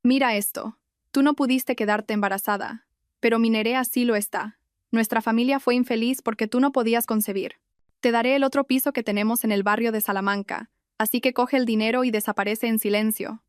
Mira esto. Tú no pudiste quedarte embarazada, pero mi Nerea sí lo está. Nuestra familia fue infeliz porque tú no podías concebir. Te daré el otro piso que tenemos en el barrio de Salamanca, así que coge el dinero y desaparece en silencio.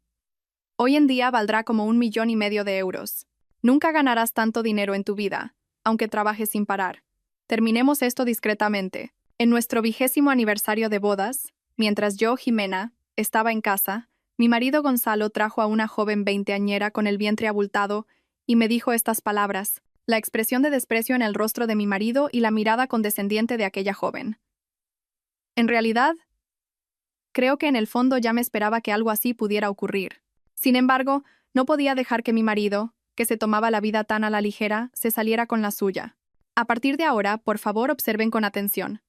Hoy en día valdrá como 1,5 millones de euros. Nunca ganarás tanto dinero en tu vida, aunque trabajes sin parar. Terminemos esto discretamente. En nuestro 20º aniversario de bodas, mientras yo, Jimena, estaba en casa, mi marido Gonzalo trajo a una joven veinteañera con el vientre abultado y me dijo estas palabras, la expresión de desprecio en el rostro de mi marido y la mirada condescendiente de aquella joven. En realidad, creo que en el fondo ya me esperaba que algo así pudiera ocurrir. Sin embargo, no podía dejar que mi marido, que se tomaba la vida tan a la ligera, se saliera con la suya. A partir de ahora, por favor, observen con atención.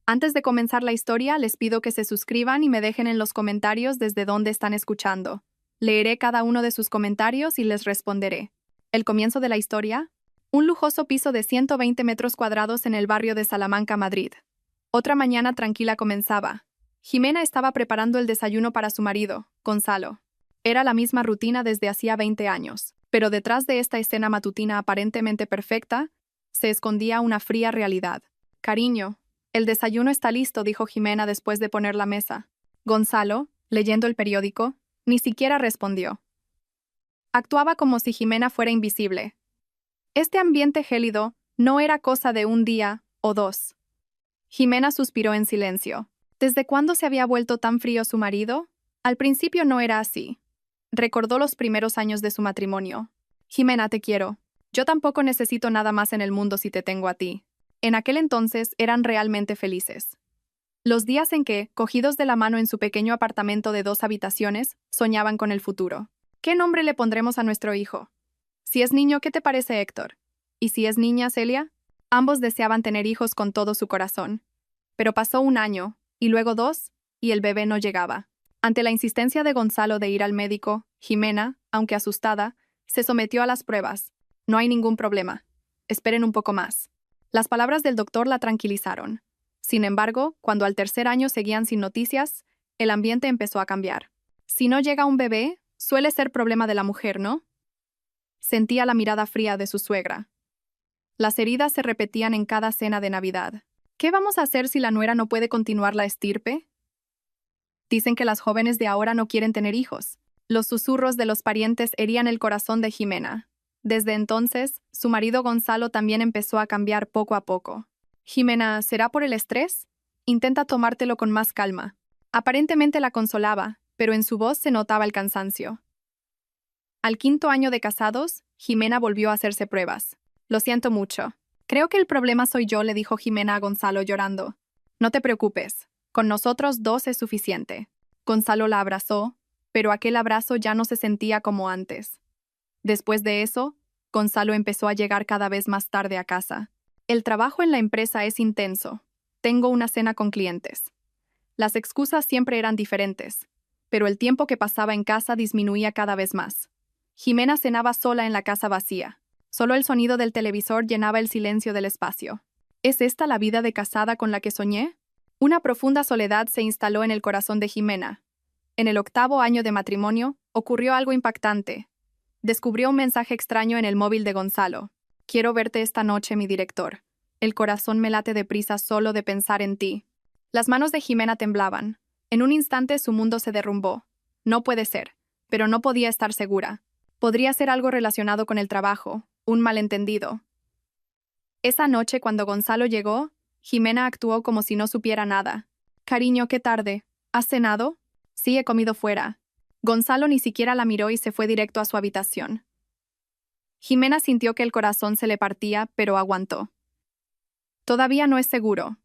Antes de comenzar la historia, les pido que se suscriban y me dejen en los comentarios desde dónde están escuchando. Leeré cada uno de sus comentarios y les responderé. El comienzo de la historia: un lujoso piso de 120 metros cuadrados en el barrio de Salamanca, Madrid. Otra mañana tranquila comenzaba. Jimena estaba preparando el desayuno para su marido, Gonzalo. Era la misma rutina desde hacía 20 años, pero detrás de esta escena matutina aparentemente perfecta, se escondía una fría realidad. Cariño, el desayuno está listo, dijo Jimena después de poner la mesa. Gonzalo, leyendo el periódico, ni siquiera respondió. Actuaba como si Jimena fuera invisible. Este ambiente gélido no era cosa de un día o dos. Jimena suspiró en silencio. ¿Desde cuándo se había vuelto tan frío su marido? Al principio no era así. Recordó los primeros años de su matrimonio. Jimena, te quiero. Yo tampoco necesito nada más en el mundo si te tengo a ti. En aquel entonces eran realmente felices. Los días en que, cogidos de la mano en su pequeño apartamento de 2 habitaciones, soñaban con el futuro. ¿Qué nombre le pondremos a nuestro hijo? Si es niño, ¿qué te parece, Héctor? ¿Y si es niña, Celia? Ambos deseaban tener hijos con todo su corazón. Pero pasó 1 año, y luego 2, y el bebé no llegaba. Ante la insistencia de Gonzalo de ir al médico, Jimena, aunque asustada, se sometió a las pruebas. No hay ningún problema. Esperen un poco más. Las palabras del doctor la tranquilizaron. Sin embargo, cuando al 3er año seguían sin noticias, el ambiente empezó a cambiar. Si no llega un bebé, suele ser problema de la mujer, ¿no? Sentía la mirada fría de su suegra. Las heridas se repetían en cada cena de Navidad. ¿Qué vamos a hacer si la nuera no puede continuar la estirpe? Dicen que las jóvenes de ahora no quieren tener hijos. Los susurros de los parientes herían el corazón de Jimena. Desde entonces, su marido Gonzalo también empezó a cambiar poco a poco. Jimena, ¿será por el estrés? Intenta tomártelo con más calma. Aparentemente la consolaba, pero en su voz se notaba el cansancio. Al 5.º año de casados, Jimena volvió a hacerse pruebas. Lo siento mucho. Creo que el problema soy yo, le dijo Jimena a Gonzalo llorando. No te preocupes. Con nosotros 2 es suficiente. Gonzalo la abrazó, pero aquel abrazo ya no se sentía como antes. Después de eso, Gonzalo empezó a llegar cada vez más tarde a casa. El trabajo en la empresa es intenso. Tengo una cena con clientes. Las excusas siempre eran diferentes, pero el tiempo que pasaba en casa disminuía cada vez más. Jimena cenaba sola en la casa vacía. Solo el sonido del televisor llenaba el silencio del espacio. ¿Es esta la vida de casada con la que soñé? Una profunda soledad se instaló en el corazón de Jimena. En el 8.º año de matrimonio, ocurrió algo impactante. Descubrió un mensaje extraño en el móvil de Gonzalo. Quiero verte esta noche, mi director. El corazón me late deprisa solo de pensar en ti. Las manos de Jimena temblaban. En un instante su mundo se derrumbó. No puede ser, pero no podía estar segura. Podría ser algo relacionado con el trabajo, un malentendido. Esa noche, cuando Gonzalo llegó, Jimena actuó como si no supiera nada. Cariño, qué tarde. ¿Has cenado? Sí, he comido fuera. Gonzalo ni siquiera la miró y se fue directo a su habitación. Jimena sintió que el corazón se le partía, pero aguantó. Todavía no es seguro.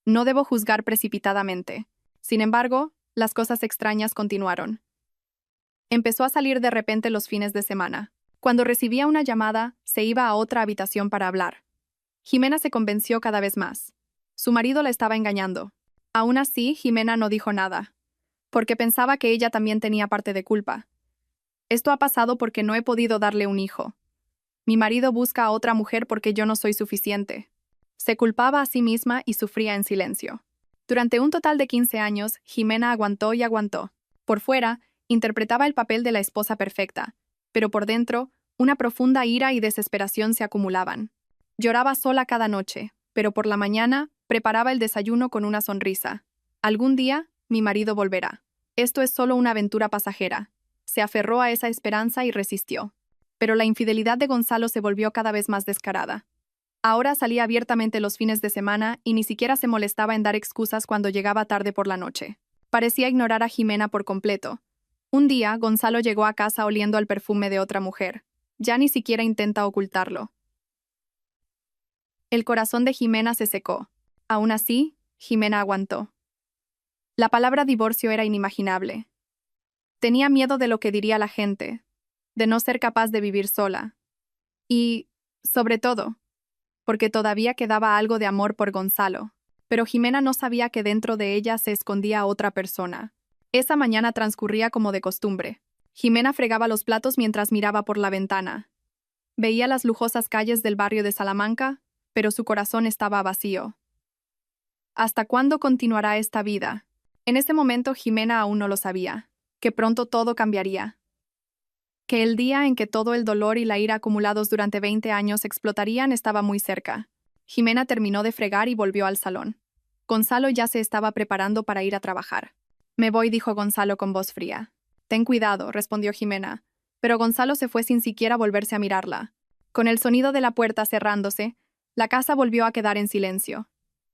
No debo juzgar precipitadamente. Sin embargo, las cosas extrañas continuaron. Empezó a salir de repente los fines de semana. Cuando recibía una llamada, se iba a otra habitación para hablar. Jimena se convenció cada vez más. Su marido la estaba engañando. Aún así, Jimena no dijo nada, porque pensaba que ella también tenía parte de culpa. Esto ha pasado porque no he podido darle un hijo. Mi marido busca a otra mujer porque yo no soy suficiente. Se culpaba a sí misma y sufría en silencio. Durante un total de 15 años, Jimena aguantó y aguantó. Por fuera, Interpretaba el papel de la esposa perfecta, pero por dentro, una profunda ira y desesperación se acumulaban. Lloraba sola cada noche, pero por la mañana preparaba el desayuno con una sonrisa. Algún día, mi marido volverá. Esto es solo una aventura pasajera. Se aferró a esa esperanza y resistió. Pero la infidelidad de Gonzalo se volvió cada vez más descarada. Ahora salía abiertamente los fines de semana y ni siquiera se molestaba en dar excusas cuando llegaba tarde por la noche. Parecía ignorar a Jimena por completo. Un día, Gonzalo llegó a casa oliendo al perfume de otra mujer. Ya ni siquiera intenta ocultarlo. El corazón de Jimena se secó. Aún así, Jimena aguantó. La palabra divorcio era inimaginable. Tenía miedo de lo que diría la gente, de no ser capaz de vivir sola. Y, sobre todo, porque todavía quedaba algo de amor por Gonzalo. Pero Jimena no sabía que dentro de ella se escondía otra persona. Esa mañana transcurría como de costumbre. Jimena fregaba los platos mientras miraba por la ventana. Veía las lujosas calles del barrio de Salamanca, pero su corazón estaba vacío. ¿Hasta cuándo continuará esta vida? En ese momento Jimena aún no lo sabía, que pronto todo cambiaría. Que el día en que todo el dolor y la ira acumulados durante 20 años explotarían estaba muy cerca. Jimena terminó de fregar y volvió al salón. Gonzalo ya se estaba preparando para ir a trabajar. «Me voy», dijo Gonzalo con voz fría. «Ten cuidado», respondió Jimena, pero Gonzalo se fue sin siquiera volverse a mirarla. Con el sonido de la puerta cerrándose, la casa volvió a quedar en silencio.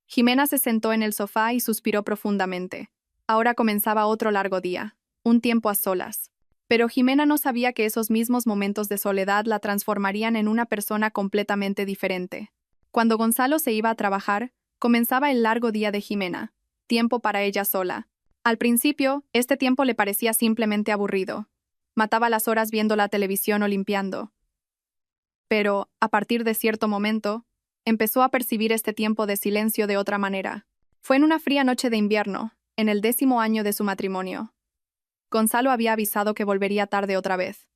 Jimena se sentó en el sofá y suspiró profundamente. Ahora comenzaba otro largo día, un tiempo a solas. Pero Jimena no sabía que esos mismos momentos de soledad la transformarían en una persona completamente diferente. Cuando Gonzalo se iba a trabajar, comenzaba el largo día de Jimena, tiempo para ella sola. Al principio, este tiempo le parecía simplemente aburrido. Mataba las horas viendo la televisión o limpiando. Pero, a partir de cierto momento, empezó a percibir este tiempo de silencio de otra manera. Fue en una fría noche de invierno, en el 10º año de su matrimonio. Gonzalo había avisado que volvería tarde otra vez.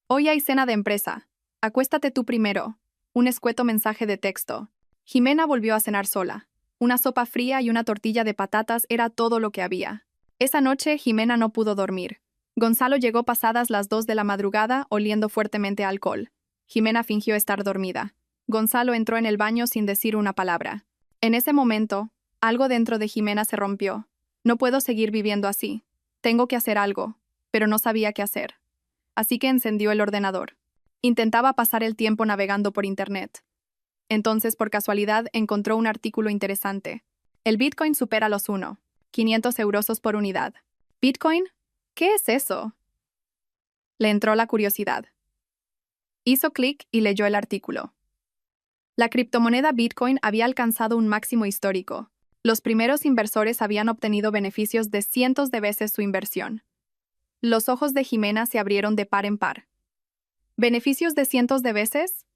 «Hoy hay cena de empresa. Acuéstate tú primero». Un escueto mensaje de texto. Jimena volvió a cenar sola. Una sopa fría y una tortilla de patatas era todo lo que había. Esa noche Jimena no pudo dormir. Gonzalo llegó pasadas las 2 de la madrugada oliendo fuertemente a alcohol. Jimena fingió estar dormida. Gonzalo entró en el baño sin decir una palabra. En ese momento, algo dentro de Jimena se rompió. «No puedo seguir viviendo así. Tengo que hacer algo», pero no sabía qué hacer. Así que encendió el ordenador. Intentaba pasar el tiempo navegando por Internet. Entonces, por casualidad, encontró un artículo interesante. El Bitcoin supera los 1.500 euros por unidad. ¿Bitcoin? ¿Qué es eso? Le entró la curiosidad. Hizo clic y leyó el artículo. La criptomoneda Bitcoin había alcanzado un máximo histórico. Los primeros inversores habían obtenido beneficios de cientos de veces su inversión. Los ojos de Jimena se abrieron de par en par. ¿Beneficios de cientos de veces?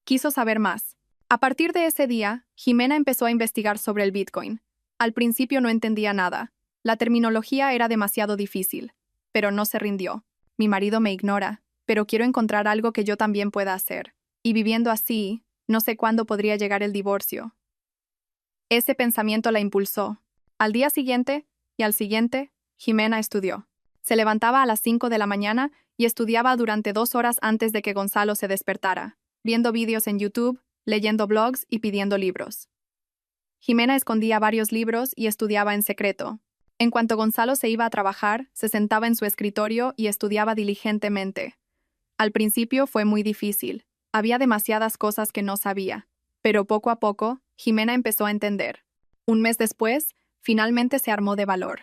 Quiso saber más. A partir de ese día, Jimena empezó a investigar sobre el Bitcoin. Al principio no entendía nada. La terminología era demasiado difícil. Pero no se rindió. «Mi marido me ignora, pero quiero encontrar algo que yo también pueda hacer. Y viviendo así, no sé cuándo podría llegar el divorcio». Ese pensamiento la impulsó. Al día siguiente, y al siguiente, Jimena estudió. Se levantaba a las 5 de la mañana y estudiaba durante 2 horas antes de que Gonzalo se despertara, viendo vídeos en YouTube, leyendo blogs y pidiendo libros. Jimena escondía varios libros y estudiaba en secreto. En cuanto Gonzalo se iba a trabajar, se sentaba en su escritorio y estudiaba diligentemente. Al principio fue muy difícil. Había demasiadas cosas que no sabía. Pero poco a poco, Jimena empezó a entender. Un mes después, finalmente se armó de valor.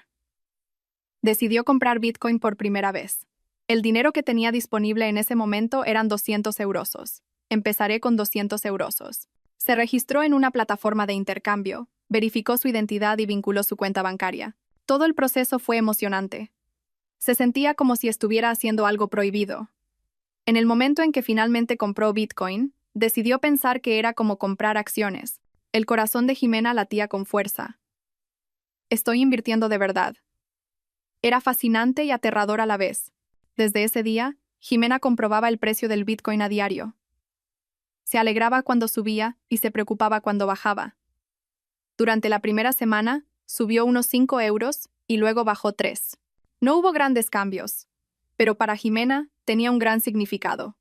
Decidió comprar Bitcoin por primera vez. El dinero que tenía disponible en ese momento eran 200 euros. «Empezaré con 200 euros». Se registró en una plataforma de intercambio, verificó su identidad y vinculó su cuenta bancaria. Todo el proceso fue emocionante. Se sentía como si estuviera haciendo algo prohibido. En el momento en que finalmente compró Bitcoin, decidió pensar que era como comprar acciones. El corazón de Jimena latía con fuerza. «Estoy invirtiendo de verdad». Era fascinante y aterrador a la vez. Desde ese día, Jimena comprobaba el precio del Bitcoin a diario. Se alegraba cuando subía y se preocupaba cuando bajaba. Durante la primera semana, subió unos 5 euros y luego bajó 3. No hubo grandes cambios, pero para Jimena tenía un gran significado.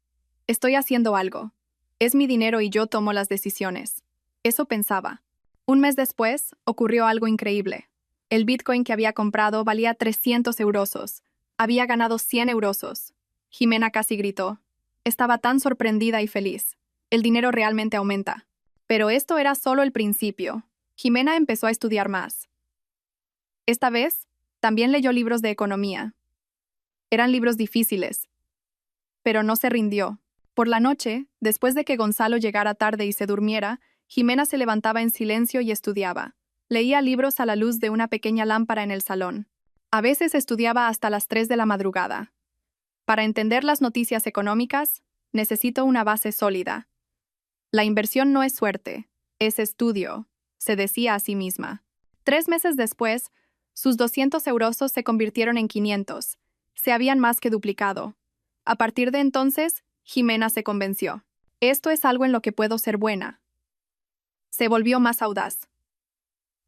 Estoy haciendo algo. Es mi dinero y yo tomo las decisiones. Eso pensaba. Un mes después, ocurrió algo increíble. El Bitcoin que había comprado valía 300 eurosos. Había ganado 100 eurosos. Jimena casi gritó. Estaba tan sorprendida y feliz. El dinero realmente aumenta. Pero esto era solo el principio. Jimena empezó a estudiar más. Esta vez, también leyó libros de economía. Eran libros difíciles, pero no se rindió. Por la noche, después de que Gonzalo llegara tarde y se durmiera, Jimena se levantaba en silencio y estudiaba. Leía libros a la luz de una pequeña lámpara en el salón. A veces estudiaba hasta las 3 de la madrugada. Para entender las noticias económicas, necesito una base sólida. La inversión no es suerte, es estudio, se decía a sí misma. 3 meses después, sus 200 eurosos se convirtieron en 500. Se habían más que duplicado. A partir de entonces, Jimena se convenció. Esto es algo en lo que puedo ser buena. Se volvió más audaz.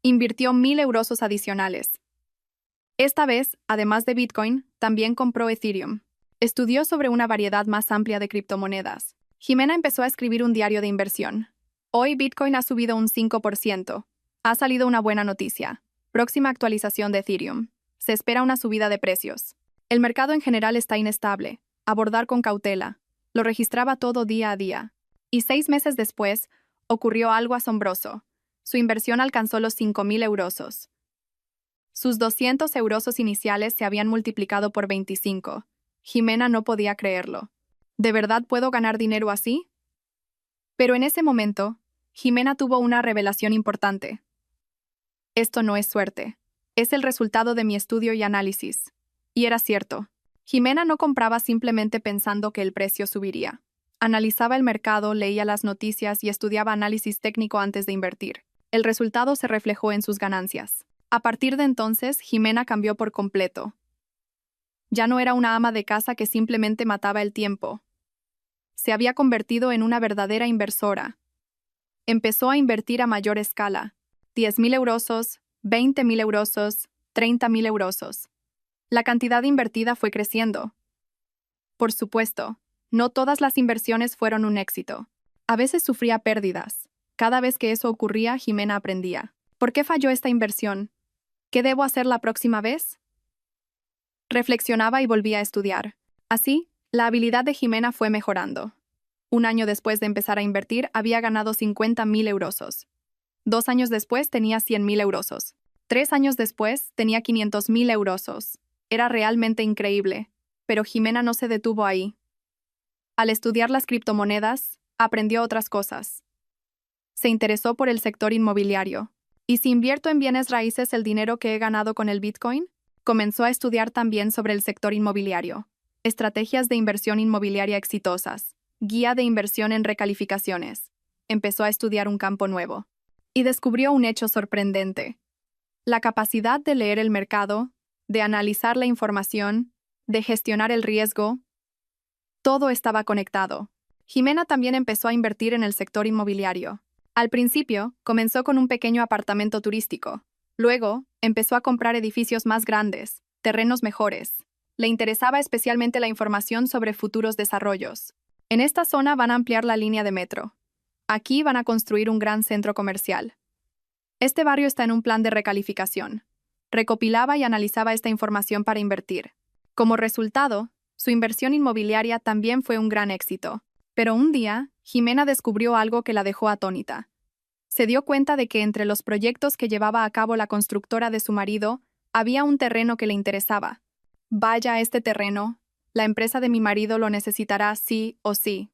Invirtió 1000 eurosos adicionales. Esta vez, además de Bitcoin, también compró Ethereum. Estudió sobre una variedad más amplia de criptomonedas. Jimena empezó a escribir un diario de inversión. Hoy Bitcoin ha subido un 5%. Ha salido una buena noticia. Próxima actualización de Ethereum. Se espera una subida de precios. El mercado en general está inestable. Abordar con cautela. Lo registraba todo día a día. Y 6 meses después, ocurrió algo asombroso. Su inversión alcanzó los 5000 eurosos. Sus 200 eurosos iniciales se habían multiplicado por 25. Jimena no podía creerlo. ¿De verdad puedo ganar dinero así? Pero en ese momento, Jimena tuvo una revelación importante. Esto no es suerte. Es el resultado de mi estudio y análisis. Y era cierto. Jimena no compraba simplemente pensando que el precio subiría. Analizaba el mercado, leía las noticias y estudiaba análisis técnico antes de invertir. El resultado se reflejó en sus ganancias. A partir de entonces, Jimena cambió por completo. Ya no era una ama de casa que simplemente mataba el tiempo. Se había convertido en una verdadera inversora. Empezó a invertir a mayor escala. 10.000 eurosos, 20.000 eurosos, 30.000 eurosos. La cantidad invertida fue creciendo. Por supuesto, no todas las inversiones fueron un éxito. A veces sufría pérdidas. Cada vez que eso ocurría, Jimena aprendía. ¿Por qué falló esta inversión? ¿Qué debo hacer la próxima vez? Reflexionaba y volvía a estudiar. Así, la habilidad de Jimena fue mejorando. Un año después de empezar a invertir, había ganado 50.000 eurosos. 2 años después tenía 100.000 eurosos. 3 años después tenía 500.000 eurosos. Era realmente increíble. Pero Jimena no se detuvo ahí. Al estudiar las criptomonedas, aprendió otras cosas. Se interesó por el sector inmobiliario. ¿Y si invierto en bienes raíces el dinero que he ganado con el Bitcoin? Comenzó a estudiar también sobre el sector inmobiliario. Estrategias de inversión inmobiliaria exitosas. Guía de inversión en recalificaciones. Empezó a estudiar un campo nuevo. Y descubrió un hecho sorprendente. La capacidad de leer el mercado, de analizar la información, de gestionar el riesgo. Todo estaba conectado. Jimena también empezó a invertir en el sector inmobiliario. Al principio, comenzó con un pequeño apartamento turístico. Luego, empezó a comprar edificios más grandes, terrenos mejores. Le interesaba especialmente la información sobre futuros desarrollos. En esta zona van a ampliar la línea de metro. Aquí van a construir un gran centro comercial. Este barrio está en un plan de recalificación. Recopilaba y analizaba esta información para invertir. Como resultado, su inversión inmobiliaria también fue un gran éxito. Pero un día, Jimena descubrió algo que la dejó atónita. Se dio cuenta de que entre los proyectos que llevaba a cabo la constructora de su marido, había un terreno que le interesaba. Vaya, este terreno, la empresa de mi marido lo necesitará sí o sí.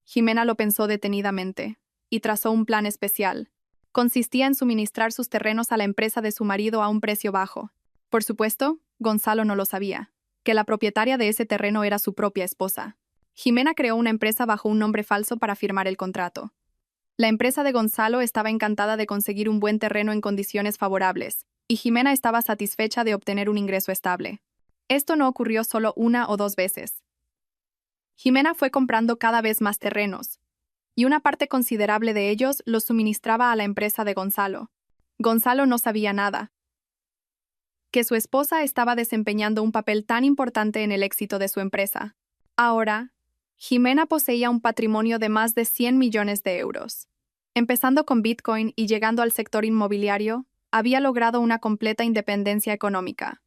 Jimena lo pensó detenidamente y trazó un plan especial. Consistía en suministrar sus terrenos a la empresa de su marido a un precio bajo. Por supuesto, Gonzalo no lo sabía, que la propietaria de ese terreno era su propia esposa. Jimena creó una empresa bajo un nombre falso para firmar el contrato. La empresa de Gonzalo estaba encantada de conseguir un buen terreno en condiciones favorables, y Jimena estaba satisfecha de obtener un ingreso estable. Esto no ocurrió solo 1 o 2 veces. Jimena fue comprando cada vez más terrenos, y una parte considerable de ellos los suministraba a la empresa de Gonzalo. Gonzalo no sabía nada. que su esposa estaba desempeñando un papel tan importante en el éxito de su empresa. Ahora, Jimena poseía un patrimonio de más de 100 millones de euros. Empezando con Bitcoin y llegando al sector inmobiliario, había logrado una completa independencia económica.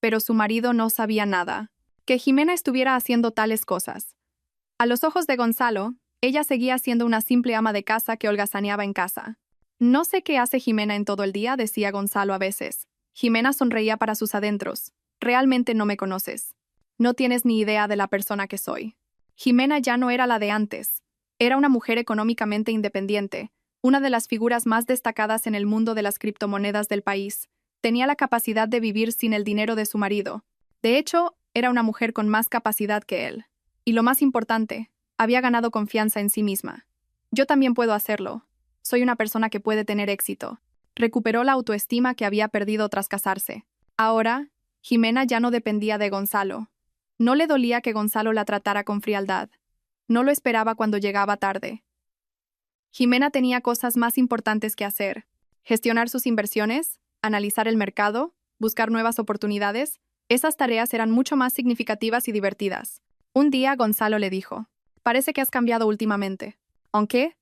Pero su marido no sabía nada, que Jimena estuviera haciendo tales cosas. A los ojos de Gonzalo, ella seguía siendo una simple ama de casa que holgazaneaba en casa. No sé qué hace Jimena en todo el día, decía Gonzalo a veces. Jimena sonreía para sus adentros. Realmente no me conoces. No tienes ni idea de la persona que soy. Jimena ya no era la de antes. Era una mujer económicamente independiente, una de las figuras más destacadas en el mundo de las criptomonedas del país. Tenía la capacidad de vivir sin el dinero de su marido. De hecho, era una mujer con más capacidad que él. Y lo más importante, había ganado confianza en sí misma. Yo también puedo hacerlo. Soy una persona que puede tener éxito. Recuperó la autoestima que había perdido tras casarse. Ahora, Jimena ya no dependía de Gonzalo. No le dolía que Gonzalo la tratara con frialdad. No lo esperaba cuando llegaba tarde. Jimena tenía cosas más importantes que hacer: gestionar sus inversiones, analizar el mercado, buscar nuevas oportunidades. Esas tareas eran mucho más significativas y divertidas. Un día Gonzalo le dijo: «Parece que has cambiado últimamente». ¿Aunque?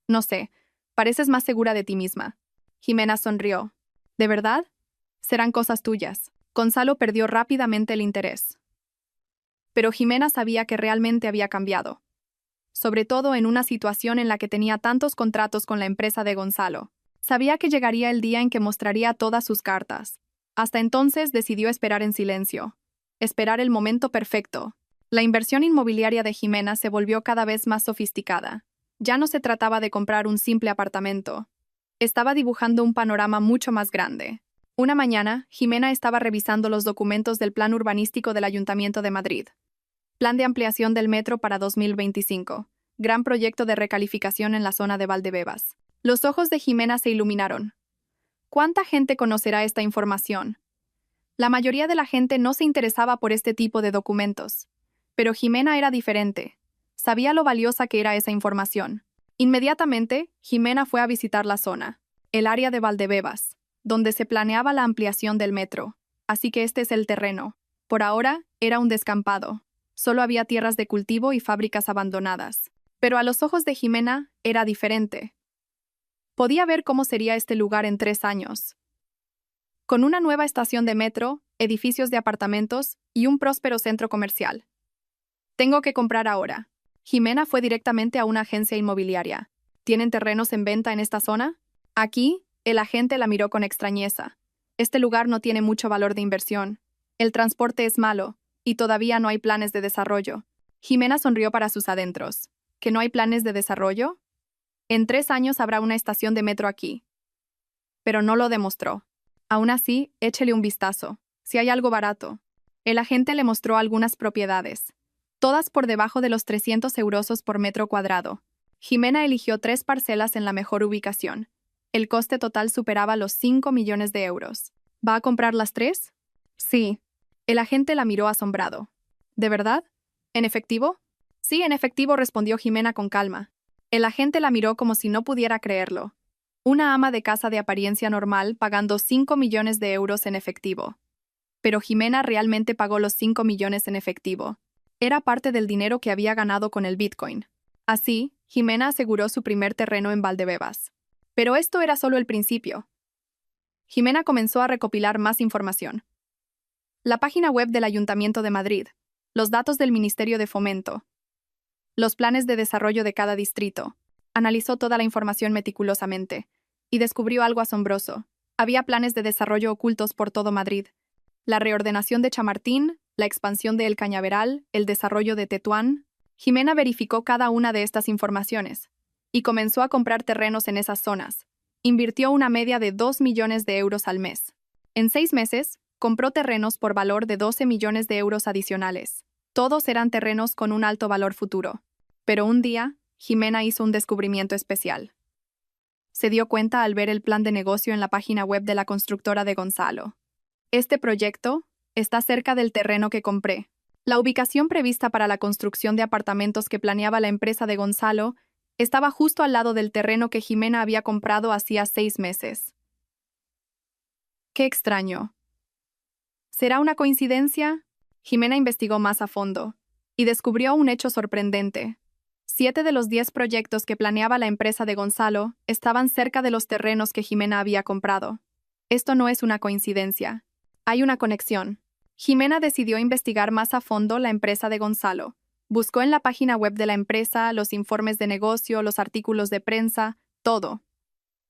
No sé, pareces más segura de ti misma. Jimena sonrió. ¿De verdad? Serán cosas tuyas. Gonzalo perdió rápidamente el interés. Pero Jimena sabía que realmente había cambiado. Sobre todo en una situación en la que tenía tantos contratos con la empresa de Gonzalo. Sabía que llegaría el día en que mostraría todas sus cartas. Hasta entonces decidió esperar en silencio. Esperar el momento perfecto. La inversión inmobiliaria de Jimena se volvió cada vez más sofisticada. Ya no se trataba de comprar un simple apartamento. Estaba dibujando un panorama mucho más grande. Una mañana, Jimena estaba revisando los documentos del Plan Urbanístico del Ayuntamiento de Madrid. Plan de ampliación del metro para 2025. Gran proyecto de recalificación en la zona de Valdebebas. Los ojos de Jimena se iluminaron. ¿Cuánta gente conocerá esta información? La mayoría de la gente no se interesaba por este tipo de documentos. Pero Jimena era diferente. Sabía lo valiosa que era esa información. Inmediatamente, Jimena fue a visitar la zona, el área de Valdebebas, donde se planeaba la ampliación del metro. Así que este es el terreno. Por ahora, era un descampado. Solo había tierras de cultivo y fábricas abandonadas. Pero a los ojos de Jimena, era diferente. Podía ver cómo sería este lugar en 3 años. Con una nueva estación de metro, edificios de apartamentos y un próspero centro comercial. Tengo que comprar ahora. Jimena fue directamente a una agencia inmobiliaria. ¿Tienen terrenos en venta en esta zona? Aquí, el agente la miró con extrañeza. Este lugar no tiene mucho valor de inversión. El transporte es malo, y todavía no hay planes de desarrollo. Jimena sonrió para sus adentros. ¿Que no hay planes de desarrollo? En 3 años habrá una estación de metro aquí. Pero no lo demostró. Aún así, échele un vistazo. Si hay algo barato. El agente le mostró algunas propiedades. Todas por debajo de los 300 euros por metro cuadrado. Jimena eligió 3 parcelas en la mejor ubicación. El coste total superaba los 5 millones de euros. ¿Va a comprar las 3? Sí. El agente la miró asombrado. ¿De verdad? ¿En efectivo? Sí, en efectivo, respondió Jimena con calma. El agente la miró como si no pudiera creerlo. Una ama de casa de apariencia normal pagando 5 millones de euros en efectivo. Pero Jimena realmente pagó los 5 millones en efectivo. Era parte del dinero que había ganado con el Bitcoin. Así, Jimena aseguró su primer terreno en Valdebebas. Pero esto era solo el principio. Jimena comenzó a recopilar más información. La página web del Ayuntamiento de Madrid, los datos del Ministerio de Fomento, los planes de desarrollo de cada distrito. Analizó toda la información meticulosamente y descubrió algo asombroso. Había planes de desarrollo ocultos por todo Madrid. La reordenación de Chamartín, la expansión de El Cañaveral, el desarrollo de Tetuán. Jimena verificó cada una de estas informaciones y comenzó a comprar terrenos en esas zonas. Invirtió una media de 2 millones de euros al mes. En 6 meses, compró terrenos por valor de 12 millones de euros adicionales. Todos eran terrenos con un alto valor futuro. Pero un día, Jimena hizo un descubrimiento especial. Se dio cuenta al ver el plan de negocio en la página web de la constructora de Gonzalo. Este proyecto está cerca del terreno que compré. La ubicación prevista para la construcción de apartamentos que planeaba la empresa de Gonzalo estaba justo al lado del terreno que Jimena había comprado hacía 6 meses. ¡Qué extraño! ¿Será una coincidencia? Jimena investigó más a fondo y descubrió un hecho sorprendente. 7 de los 10 proyectos que planeaba la empresa de Gonzalo estaban cerca de los terrenos que Jimena había comprado. Esto no es una coincidencia. Hay una conexión. Jimena decidió investigar más a fondo la empresa de Gonzalo. Buscó en la página web de la empresa, los informes de negocio, los artículos de prensa, todo.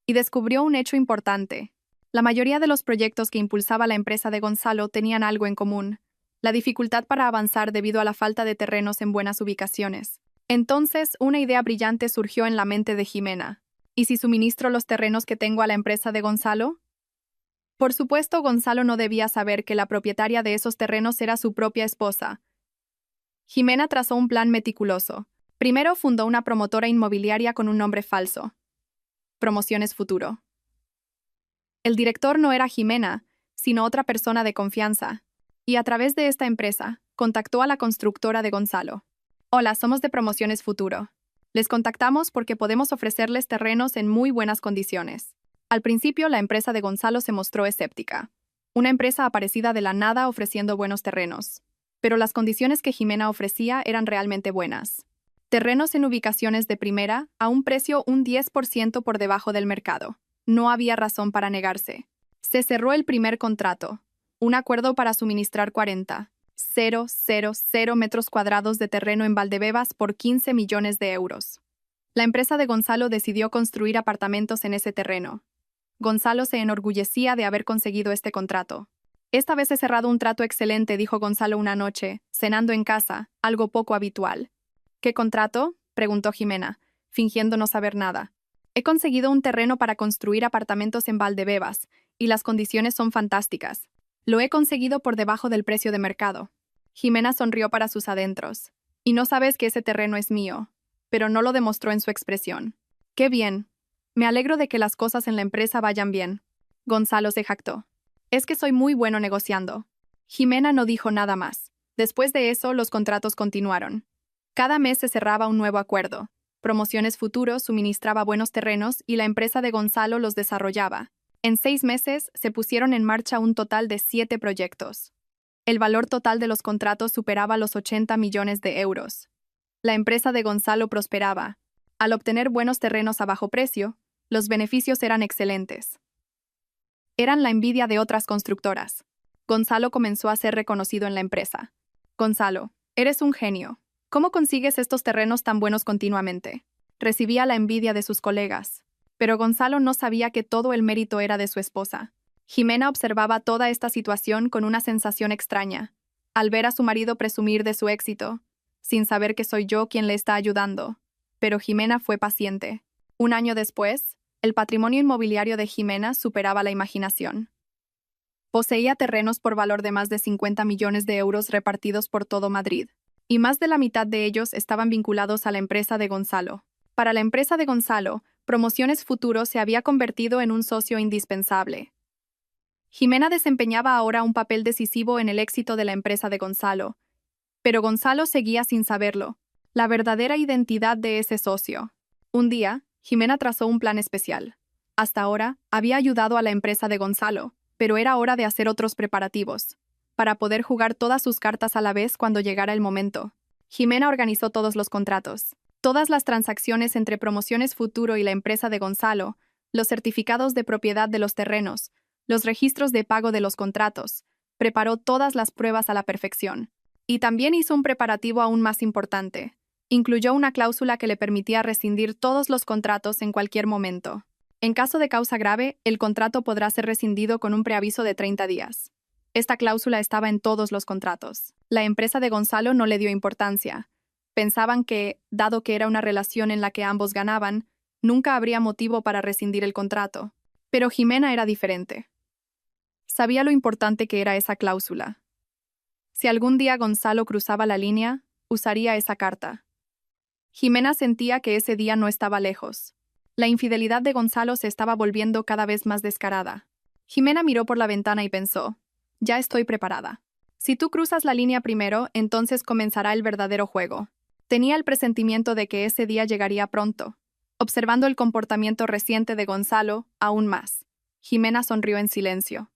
Y descubrió un hecho importante. La mayoría de los proyectos que impulsaba la empresa de Gonzalo tenían algo en común: la dificultad para avanzar debido a la falta de terrenos en buenas ubicaciones. Entonces, una idea brillante surgió en la mente de Jimena. ¿Y si suministro los terrenos que tengo a la empresa de Gonzalo? Por supuesto, Gonzalo no debía saber que la propietaria de esos terrenos era su propia esposa. Jimena trazó un plan meticuloso. Primero fundó una promotora inmobiliaria con un nombre falso: Promociones Futuro. El director no era Jimena, sino otra persona de confianza, y a través de esta empresa, contactó a la constructora de Gonzalo. Hola, somos de Promociones Futuro. Les contactamos porque podemos ofrecerles terrenos en muy buenas condiciones. Al principio, la empresa de Gonzalo se mostró escéptica. Una empresa aparecida de la nada ofreciendo buenos terrenos. Pero las condiciones que Jimena ofrecía eran realmente buenas. Terrenos en ubicaciones de primera, a un precio un 10% por debajo del mercado. No había razón para negarse. Se cerró el primer contrato. Un acuerdo para suministrar 40,000 metros cuadrados de terreno en Valdebebas por 15 millones de euros. La empresa de Gonzalo decidió construir apartamentos en ese terreno. Gonzalo se enorgullecía de haber conseguido este contrato. Esta vez he cerrado un trato excelente, dijo Gonzalo una noche, cenando en casa, algo poco habitual. ¿Qué contrato?, preguntó Jimena, fingiendo no saber nada. He conseguido un terreno para construir apartamentos en Valdebebas, y las condiciones son fantásticas. Lo he conseguido por debajo del precio de mercado. Jimena sonrió para sus adentros. Y no sabes que ese terreno es mío, pero no lo demostró en su expresión. ¡Qué bien! Me alegro de que las cosas en la empresa vayan bien. Gonzalo se jactó. Es que soy muy bueno negociando. Jimena no dijo nada más. Después de eso, los contratos continuaron. Cada mes se cerraba un nuevo acuerdo. Promociones Futuro suministraba buenos terrenos y la empresa de Gonzalo los desarrollaba. En 6 meses se pusieron en marcha un total de 7 proyectos. El valor total de los contratos superaba los 80 millones de euros. La empresa de Gonzalo prosperaba. Al obtener buenos terrenos a bajo precio, los beneficios eran excelentes. Eran la envidia de otras constructoras. Gonzalo comenzó a ser reconocido en la empresa. Gonzalo, eres un genio. ¿Cómo consigues estos terrenos tan buenos continuamente? Recibía la envidia de sus colegas. Pero Gonzalo no sabía que todo el mérito era de su esposa. Jimena observaba toda esta situación con una sensación extraña. Al ver a su marido presumir de su éxito, sin saber que soy yo quien le está ayudando. Pero Jimena fue paciente. Un año después, el patrimonio inmobiliario de Jimena superaba la imaginación. Poseía terrenos por valor de más de 50 millones de euros repartidos por todo Madrid, y más de la mitad de ellos estaban vinculados a la empresa de Gonzalo. Para la empresa de Gonzalo, Promociones Futuro se había convertido en un socio indispensable. Jimena desempeñaba ahora un papel decisivo en el éxito de la empresa de Gonzalo, pero Gonzalo seguía sin saberlo, la verdadera identidad de ese socio. Un día, Jimena trazó un plan especial. Hasta ahora, había ayudado a la empresa de Gonzalo, pero era hora de hacer otros preparativos, para poder jugar todas sus cartas a la vez cuando llegara el momento. Jimena organizó todos los contratos, todas las transacciones entre Promociones Futuro y la empresa de Gonzalo, los certificados de propiedad de los terrenos, los registros de pago de los contratos, preparó todas las pruebas a la perfección. Y también hizo un preparativo aún más importante. Incluyó una cláusula que le permitía rescindir todos los contratos en cualquier momento. En caso de causa grave, el contrato podrá ser rescindido con un preaviso de 30 días. Esta cláusula estaba en todos los contratos. La empresa de Gonzalo no le dio importancia. Pensaban que, dado que era una relación en la que ambos ganaban, nunca habría motivo para rescindir el contrato. Pero Jimena era diferente. Sabía lo importante que era esa cláusula. Si algún día Gonzalo cruzaba la línea, usaría esa carta. Jimena sentía que ese día no estaba lejos. La infidelidad de Gonzalo se estaba volviendo cada vez más descarada. Jimena miró por la ventana y pensó: ya estoy preparada. Si tú cruzas la línea primero, entonces comenzará el verdadero juego. Tenía el presentimiento de que ese día llegaría pronto. Observando el comportamiento reciente de Gonzalo, aún más, Jimena sonrió en silencio.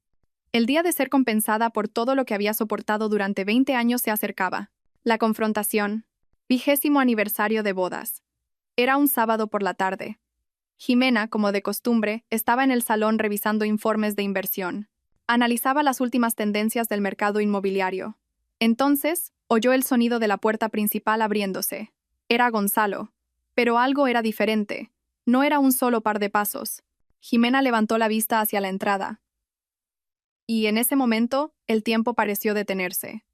El día de ser compensada por todo lo que había soportado durante 20 años se acercaba. La confrontación. 20º aniversario de bodas. Era un sábado por la tarde. Jimena, como de costumbre, estaba en el salón revisando informes de inversión. Analizaba las últimas tendencias del mercado inmobiliario. Entonces, oyó el sonido de la puerta principal abriéndose. Era Gonzalo. Pero algo era diferente. No era un solo par de pasos. Jimena levantó la vista hacia la entrada. Y en ese momento, el tiempo pareció detenerse.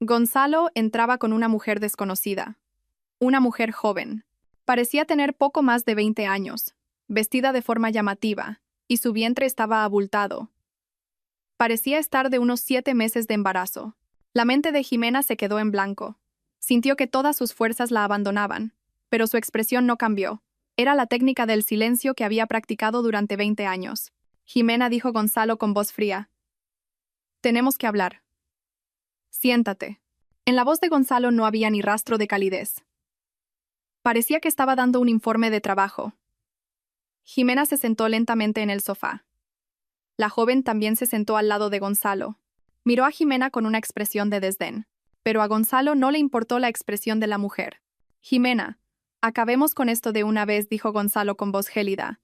Gonzalo entraba con una mujer desconocida. Una mujer joven. Parecía tener poco más de 20 años, vestida de forma llamativa, y su vientre estaba abultado. Parecía estar de unos 7 meses de embarazo. La mente de Jimena se quedó en blanco. Sintió que todas sus fuerzas la abandonaban, pero su expresión no cambió. Era la técnica del silencio que había practicado durante 20 años. Jimena dijo Gonzalo con voz fría. Tenemos que hablar. Siéntate. En la voz de Gonzalo no había ni rastro de calidez. Parecía que estaba dando un informe de trabajo. Jimena se sentó lentamente en el sofá. La joven también se sentó al lado de Gonzalo. Miró a Jimena con una expresión de desdén, pero a Gonzalo no le importó la expresión de la mujer. Jimena, acabemos con esto de una vez, dijo Gonzalo con voz gélida.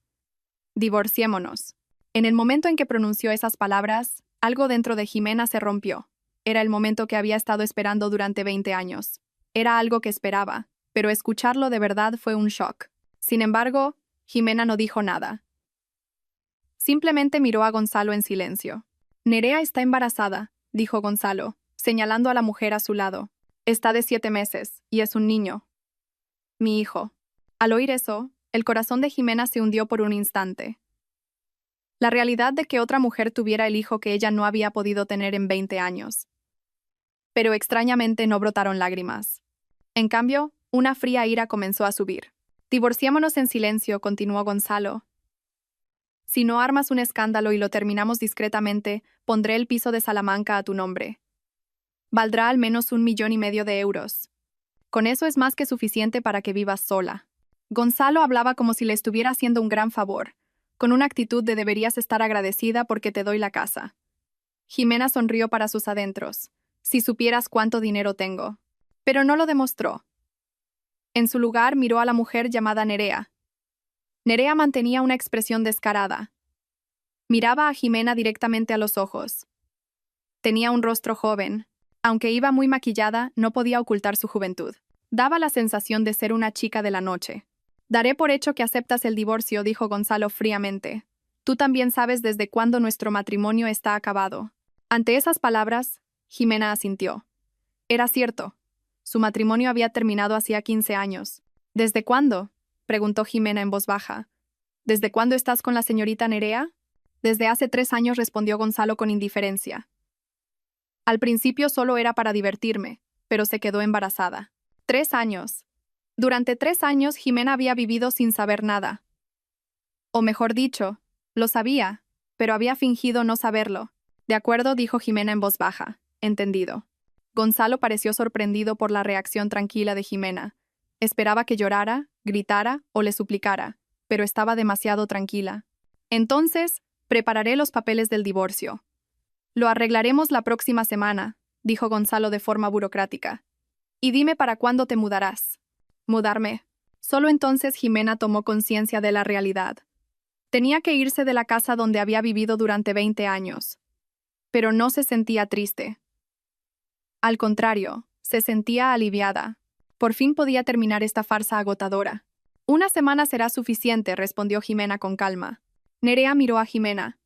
Divorciémonos. En el momento en que pronunció esas palabras, algo dentro de Jimena se rompió. Era el momento que había estado esperando durante 20 años. Era algo que esperaba, pero escucharlo de verdad fue un shock. Sin embargo, Jimena no dijo nada. Simplemente miró a Gonzalo en silencio. Nerea está embarazada, dijo Gonzalo, señalando a la mujer a su lado. Está de 7 meses, y es un niño. Mi hijo. Al oír eso, el corazón de Jimena se hundió por un instante. La realidad de que otra mujer tuviera el hijo que ella no había podido tener en 20 años. Pero extrañamente no brotaron lágrimas. En cambio, una fría ira comenzó a subir. Divorciémonos en silencio, continuó Gonzalo. Si no armas un escándalo y lo terminamos discretamente, pondré el piso de Salamanca a tu nombre. Valdrá al menos 1,5 millones de euros. Con eso es más que suficiente para que vivas sola. Gonzalo hablaba como si le estuviera haciendo un gran favor, con una actitud de deberías estar agradecida porque te doy la casa. Jimena sonrió para sus adentros. Si supieras cuánto dinero tengo. Pero no lo demostró. En su lugar miró a la mujer llamada Nerea. Nerea mantenía una expresión descarada. Miraba a Jimena directamente a los ojos. Tenía un rostro joven. Aunque iba muy maquillada, no podía ocultar su juventud. Daba la sensación de ser una chica de la noche. Daré por hecho que aceptas el divorcio, dijo Gonzalo fríamente. Tú también sabes desde cuándo nuestro matrimonio está acabado. Ante esas palabras, Jimena asintió. Era cierto. Su matrimonio había terminado hacía 15 años. ¿Desde cuándo?, preguntó Jimena en voz baja. ¿Desde cuándo estás con la señorita Nerea? Desde hace 3 años, respondió Gonzalo con indiferencia. Al principio solo era para divertirme, pero se quedó embarazada. 3 años. Durante 3 años Jimena había vivido sin saber nada. O mejor dicho, lo sabía, pero había fingido no saberlo. De acuerdo, dijo Jimena en voz baja. Entendido. Gonzalo pareció sorprendido por la reacción tranquila de Jimena. Esperaba que llorara, gritara o le suplicara, pero estaba demasiado tranquila. Entonces, prepararé los papeles del divorcio. Lo arreglaremos la próxima semana, dijo Gonzalo de forma burocrática. Y dime para cuándo te mudarás. Mudarme. Solo entonces Jimena tomó conciencia de la realidad. Tenía que irse de la casa donde había vivido durante 20 años. Pero no se sentía triste. Al contrario, se sentía aliviada. Por fin podía terminar esta farsa agotadora. 1 semana será suficiente, respondió Jimena con calma. Nerea miró a Jimena.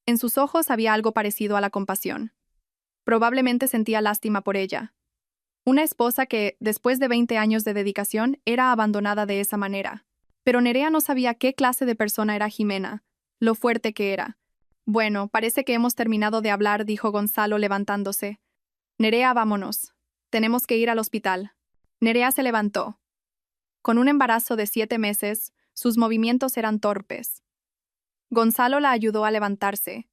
En sus ojos había algo parecido a la compasión. Probablemente sentía lástima por ella. Una esposa que, después de 20 años de dedicación, era abandonada de esa manera. Pero Nerea no sabía qué clase de persona era Jimena, lo fuerte que era. Bueno, parece que hemos terminado de hablar, dijo Gonzalo levantándose. Nerea, vámonos. Tenemos que ir al hospital. Nerea se levantó. Con un embarazo de 7 meses, sus movimientos eran torpes. Gonzalo la ayudó a levantarse.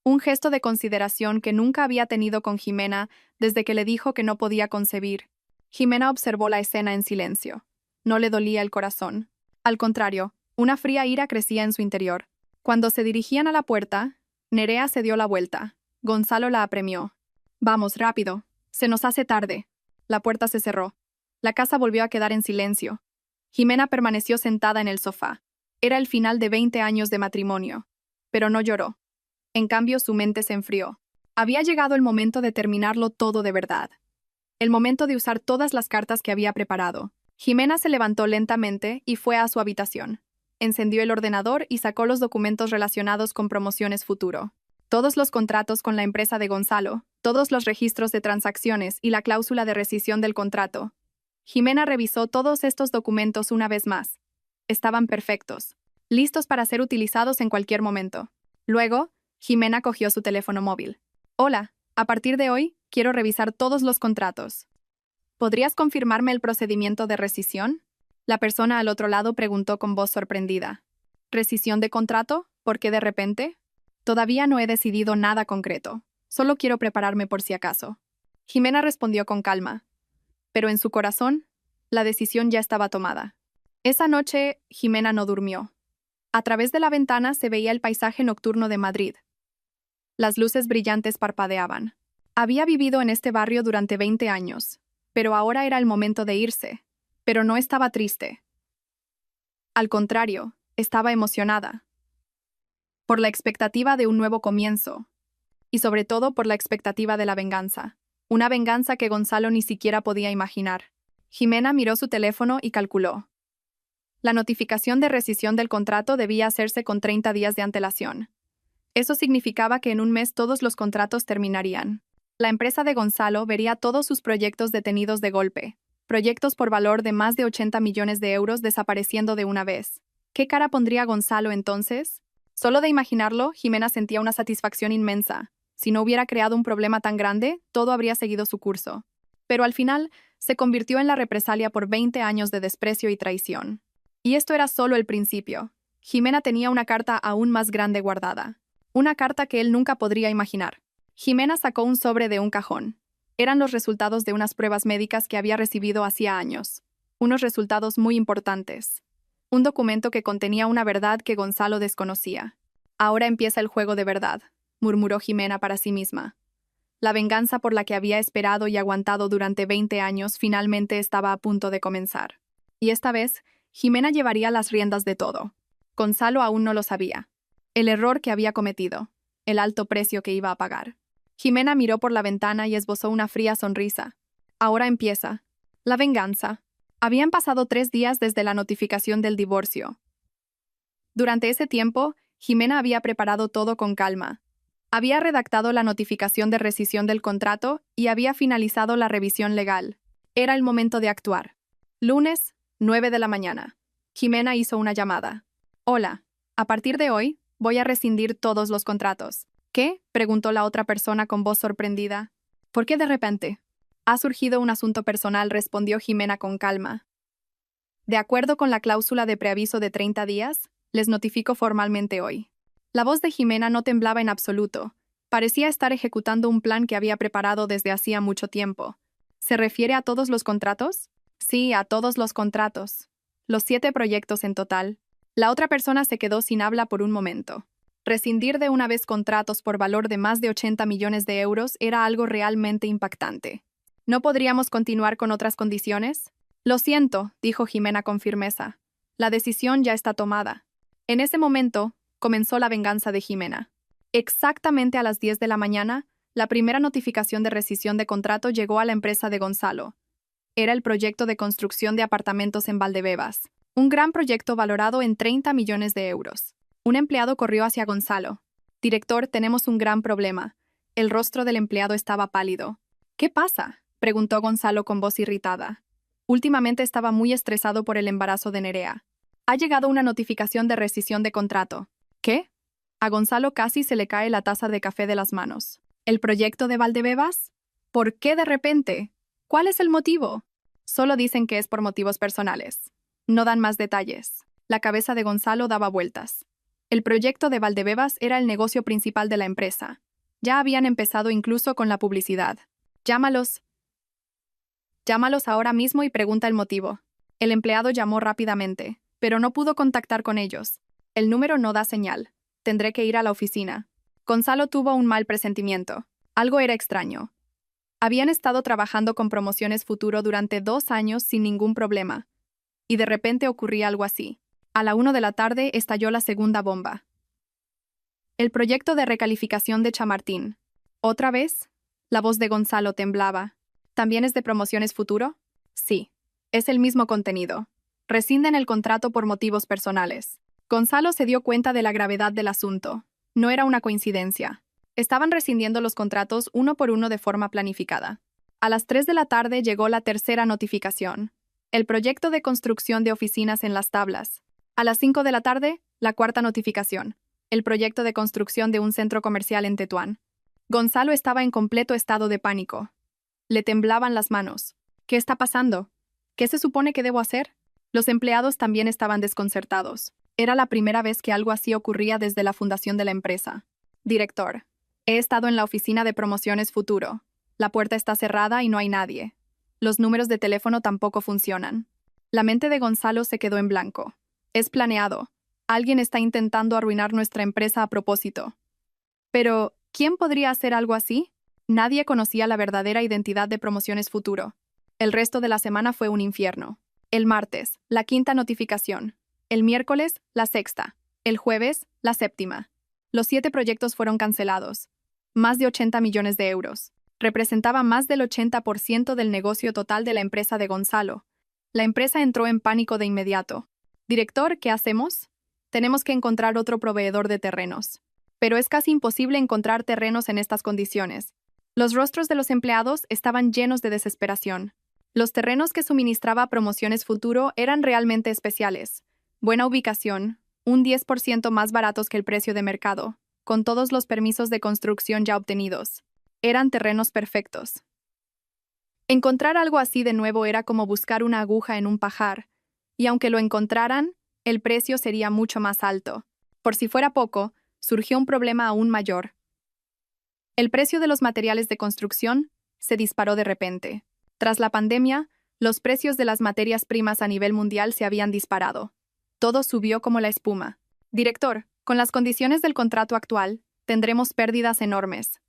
Un gesto de consideración que nunca había tenido con Jimena desde que le dijo que no podía concebir. Jimena observó la escena en silencio. No le dolía el corazón. Al contrario, una fría ira crecía en su interior. Cuando se dirigían a la puerta, Nerea se dio la vuelta. Gonzalo la apremió. Vamos, rápido. Se nos hace tarde. La puerta se cerró. La casa volvió a quedar en silencio. Jimena permaneció sentada en el sofá. Era el final de 20 años de matrimonio. Pero no lloró. En cambio, su mente se enfrió. Había llegado el momento de terminarlo todo de verdad. El momento de usar todas las cartas que había preparado. Jimena se levantó lentamente y fue a su habitación. Encendió el ordenador y sacó los documentos relacionados con promociones futuro. Todos los contratos con la empresa de Gonzalo, todos los registros de transacciones y la cláusula de rescisión del contrato. Jimena revisó todos estos documentos una vez más. Estaban perfectos, listos para ser utilizados en cualquier momento. Luego, Jimena cogió su teléfono móvil. Hola, a partir de hoy, quiero revisar todos los contratos. ¿Podrías confirmarme el procedimiento de rescisión? La persona al otro lado preguntó con voz sorprendida. ¿Rescisión de contrato? ¿Por qué de repente? Todavía no he decidido nada concreto. Solo quiero prepararme por si acaso. Jimena respondió con calma. Pero en su corazón, la decisión ya estaba tomada. Esa noche, Jimena no durmió. A través de la ventana se veía el paisaje nocturno de Madrid. Las luces brillantes parpadeaban. Había vivido en este barrio durante 20 años, pero ahora era el momento de irse. Pero no estaba triste. Al contrario, estaba emocionada. Por la expectativa de un nuevo comienzo. Y sobre todo por la expectativa de la venganza. Una venganza que Gonzalo ni siquiera podía imaginar. Jimena miró su teléfono y calculó. La notificación de rescisión del contrato debía hacerse con 30 días de antelación. Eso significaba que en un mes todos los contratos terminarían. La empresa de Gonzalo vería todos sus proyectos detenidos de golpe. Proyectos por valor de más de 80 millones de euros desapareciendo de una vez. ¿Qué cara pondría Gonzalo entonces? Solo de imaginarlo, Jimena sentía una satisfacción inmensa. Si no hubiera creado un problema tan grande, todo habría seguido su curso. Pero al final, se convirtió en la represalia por 20 años de desprecio y traición. Y esto era solo el principio. Jimena tenía una carta aún más grande guardada. Una carta que él nunca podría imaginar. Jimena sacó un sobre de un cajón. Eran los resultados de unas pruebas médicas que había recibido hacía años. Unos resultados muy importantes. Un documento que contenía una verdad que Gonzalo desconocía. Ahora empieza el juego de verdad, murmuró Jimena para sí misma. La venganza por la que había esperado y aguantado durante 20 años finalmente estaba a punto de comenzar. Y esta vez, Jimena llevaría las riendas de todo. Gonzalo aún no lo sabía. El error que había cometido. El alto precio que iba a pagar. Jimena miró por la ventana y esbozó una fría sonrisa. Ahora empieza. La venganza. Habían pasado 3 días desde la notificación del divorcio. Durante ese tiempo, Jimena había preparado todo con calma. Había redactado la notificación de rescisión del contrato y había finalizado la revisión legal. Era el momento de actuar. Lunes, 9 de la mañana. Jimena hizo una llamada. Hola, a partir de hoy, voy a rescindir todos los contratos. ¿Qué? Preguntó la otra persona con voz sorprendida. ¿Por qué de repente? Ha surgido un asunto personal, respondió Jimena con calma. De acuerdo con la cláusula de preaviso de 30 días, les notifico formalmente hoy. La voz de Jimena no temblaba en absoluto. Parecía estar ejecutando un plan que había preparado desde hacía mucho tiempo. ¿Se refiere a todos los contratos? Sí, a todos los contratos. Los 7 proyectos en total. La otra persona se quedó sin habla por un momento. Rescindir de una vez contratos por valor de más de 80 millones de euros era algo realmente impactante. ¿No podríamos continuar con otras condiciones? Lo siento, dijo Jimena con firmeza. La decisión ya está tomada. En ese momento, comenzó la venganza de Jimena. Exactamente a las 10 de la mañana, la primera notificación de rescisión de contrato llegó a la empresa de Gonzalo. Era el proyecto de construcción de apartamentos en Valdebebas. Un gran proyecto valorado en 30 millones de euros. Un empleado corrió hacia Gonzalo. Director, tenemos un gran problema. El rostro del empleado estaba pálido. ¿Qué pasa?, preguntó Gonzalo con voz irritada. Últimamente estaba muy estresado por el embarazo de Nerea. Ha llegado una notificación de rescisión de contrato. ¿Qué? A Gonzalo casi se le cae la taza de café de las manos. ¿El proyecto de Valdebebas? ¿Por qué de repente? ¿Cuál es el motivo? Solo dicen que es por motivos personales. No dan más detalles. La cabeza de Gonzalo daba vueltas. El proyecto de Valdebebas era el negocio principal de la empresa. Ya habían empezado incluso con la publicidad. Llámalos. Llámalos ahora mismo y pregunta el motivo. El empleado llamó rápidamente, pero no pudo contactar con ellos. El número no da señal. Tendré que ir a la oficina. Gonzalo tuvo un mal presentimiento. Algo era extraño. Habían estado trabajando con Promociones Futuro durante 2 años sin ningún problema. Y de repente ocurría algo así. A la 1 de la tarde estalló la segunda bomba. El proyecto de recalificación de Chamartín. ¿Otra vez? La voz de Gonzalo temblaba. ¿También es de Promociones Futuro? Sí. Es el mismo contenido. Rescinden el contrato por motivos personales. Gonzalo se dio cuenta de la gravedad del asunto. No era una coincidencia. Estaban rescindiendo los contratos uno por uno de forma planificada. A las 3 de la tarde llegó la tercera notificación. El proyecto de construcción de oficinas en Las Tablas. A las 5 de la tarde, la cuarta notificación. El proyecto de construcción de un centro comercial en Tetuán. Gonzalo estaba en completo estado de pánico. Le temblaban las manos. ¿Qué está pasando? ¿Qué se supone que debo hacer? Los empleados también estaban desconcertados. Era la primera vez que algo así ocurría desde la fundación de la empresa. Director. He estado en la oficina de Promociones Futuro. La puerta está cerrada y no hay nadie. Los números de teléfono tampoco funcionan. La mente de Gonzalo se quedó en blanco. Es planeado. Alguien está intentando arruinar nuestra empresa a propósito. Pero, ¿quién podría hacer algo así? Nadie conocía la verdadera identidad de Promociones Futuro. El resto de la semana fue un infierno. El martes, la quinta notificación. El miércoles, la sexta. El jueves, la séptima. Los 7 proyectos fueron cancelados. Más de 80 millones de euros. Representaba más del 80% del negocio total de la empresa de Gonzalo. La empresa entró en pánico de inmediato. Director, ¿qué hacemos? Tenemos que encontrar otro proveedor de terrenos. Pero es casi imposible encontrar terrenos en estas condiciones. Los rostros de los empleados estaban llenos de desesperación. Los terrenos que suministraba Promociones Futuro eran realmente especiales. Buena ubicación, un 10% más baratos que el precio de mercado, con todos los permisos de construcción ya obtenidos. Eran terrenos perfectos. Encontrar algo así de nuevo era como buscar una aguja en un pajar, y aunque lo encontraran, el precio sería mucho más alto. Por si fuera poco, surgió un problema aún mayor. El precio de los materiales de construcción se disparó de repente. Tras la pandemia, los precios de las materias primas a nivel mundial se habían disparado. Todo subió como la espuma. Director, con las condiciones del contrato actual, tendremos pérdidas enormes.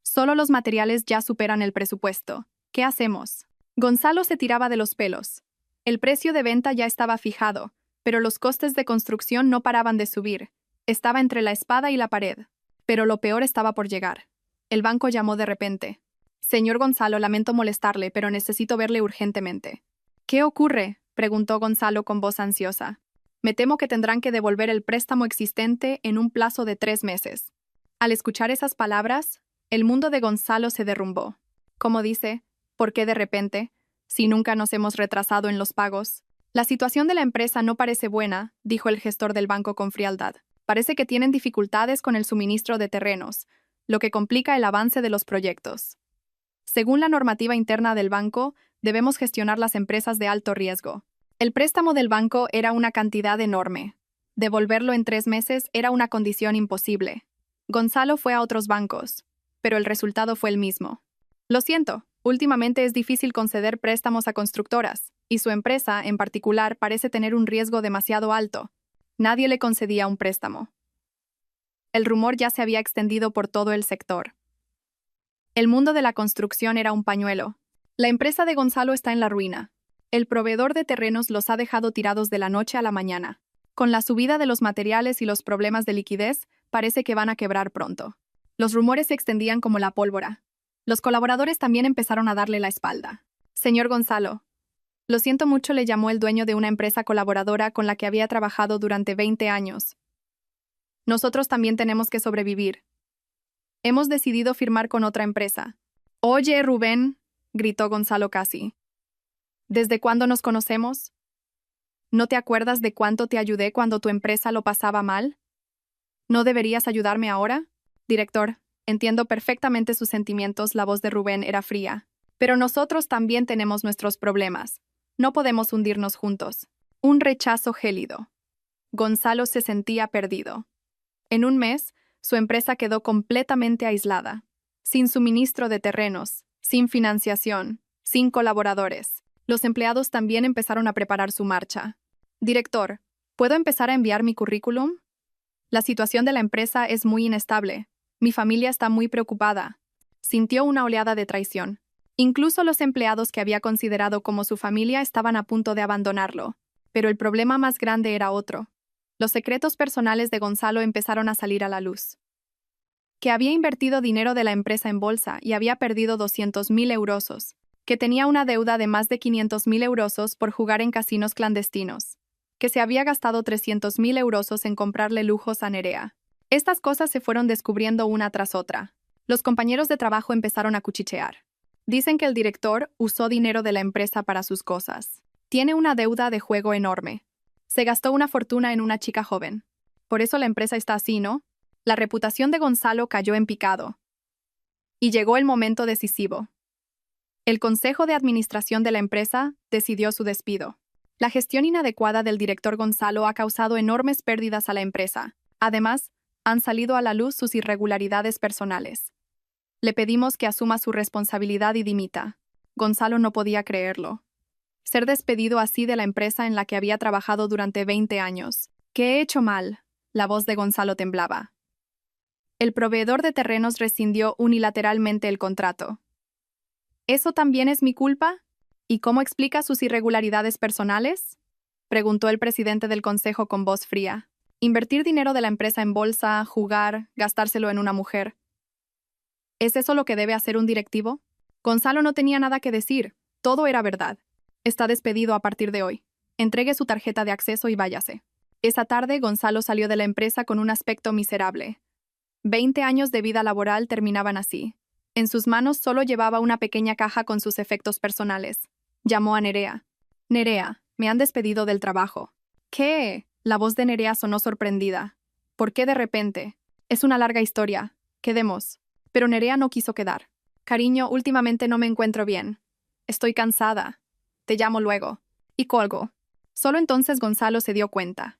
Solo los materiales ya superan el presupuesto. ¿Qué hacemos? Gonzalo se tiraba de los pelos. El precio de venta ya estaba fijado, pero los costes de construcción no paraban de subir. Estaba entre la espada y la pared. Pero lo peor estaba por llegar. El banco llamó de repente. Señor Gonzalo, lamento molestarle, pero necesito verle urgentemente. ¿Qué ocurre?, preguntó Gonzalo con voz ansiosa. Me temo que tendrán que devolver el préstamo existente en un plazo de 3 meses. Al escuchar esas palabras, el mundo de Gonzalo se derrumbó. Como dice, ¿por qué de repente? Si nunca nos hemos retrasado en los pagos. La situación de la empresa no parece buena, dijo el gestor del banco con frialdad. Parece que tienen dificultades con el suministro de terrenos, lo que complica el avance de los proyectos. Según la normativa interna del banco, debemos gestionar las empresas de alto riesgo. El préstamo del banco era una cantidad enorme. Devolverlo en 3 meses era una condición imposible. Gonzalo fue a otros bancos, pero el resultado fue el mismo. Lo siento, últimamente es difícil conceder préstamos a constructoras, y su empresa, en particular, parece tener un riesgo demasiado alto. Nadie le concedía un préstamo. El rumor ya se había extendido por todo el sector. El mundo de la construcción era un pañuelo. La empresa de Gonzalo está en la ruina. El proveedor de terrenos los ha dejado tirados de la noche a la mañana. Con la subida de los materiales y los problemas de liquidez, parece que van a quebrar pronto. Los rumores se extendían como la pólvora. Los colaboradores también empezaron a darle la espalda. Señor Gonzalo, lo siento mucho, le llamó el dueño de una empresa colaboradora con la que había trabajado durante 20 años. Nosotros también tenemos que sobrevivir. Hemos decidido firmar con otra empresa. Oye, Rubén, gritó Gonzalo casi. ¿Desde cuándo nos conocemos? ¿No te acuerdas de cuánto te ayudé cuando tu empresa lo pasaba mal? ¿No deberías ayudarme ahora? Director, entiendo perfectamente sus sentimientos, la voz de Rubén era fría. Pero nosotros también tenemos nuestros problemas. No podemos hundirnos juntos. Un rechazo gélido. Gonzalo se sentía perdido. En un mes, su empresa quedó completamente aislada, sin suministro de terrenos, sin financiación, sin colaboradores. Los empleados también empezaron a preparar su marcha. Director, ¿puedo empezar a enviar mi currículum? La situación de la empresa es muy inestable. Mi familia está muy preocupada. Sintió una oleada de traición. Incluso los empleados que había considerado como su familia estaban a punto de abandonarlo. Pero el problema más grande era otro. Los secretos personales de Gonzalo empezaron a salir a la luz. Que había invertido dinero de la empresa en bolsa y había perdido 200.000 euros. Que tenía una deuda de más de 500.000 euros por jugar en casinos clandestinos. Que se había gastado 300.000 euros en comprarle lujos a Nerea. Estas cosas se fueron descubriendo una tras otra. Los compañeros de trabajo empezaron a cuchichear. Dicen que el director usó dinero de la empresa para sus cosas. Tiene una deuda de juego enorme. Se gastó una fortuna en una chica joven. Por eso la empresa está así, ¿no? La reputación de Gonzalo cayó en picado. Y llegó el momento decisivo. El consejo de administración de la empresa decidió su despido. La gestión inadecuada del director Gonzalo ha causado enormes pérdidas a la empresa. Además, han salido a la luz sus irregularidades personales. Le pedimos que asuma su responsabilidad y dimita. Gonzalo no podía creerlo. Ser despedido así de la empresa en la que había trabajado durante 20 años. ¿Qué he hecho mal? La voz de Gonzalo temblaba. El proveedor de terrenos rescindió unilateralmente el contrato. ¿Eso también es mi culpa? ¿Y cómo explica sus irregularidades personales? Preguntó el presidente del consejo con voz fría. Invertir dinero de la empresa en bolsa, jugar, gastárselo en una mujer. ¿Es eso lo que debe hacer un directivo? Gonzalo no tenía nada que decir. Todo era verdad. Está despedido a partir de hoy. Entregue su tarjeta de acceso y váyase. Esa tarde, Gonzalo salió de la empresa con un aspecto miserable. 20 años de vida laboral terminaban así. En sus manos solo llevaba una pequeña caja con sus efectos personales. Llamó a Nerea. Nerea, me han despedido del trabajo. ¿Qué? La voz de Nerea sonó sorprendida. ¿Por qué de repente? Es una larga historia. Quedemos. Pero Nerea no quiso quedar. Cariño, últimamente no me encuentro bien. Estoy cansada. Te llamo luego. Y colgó. Solo entonces Gonzalo se dio cuenta.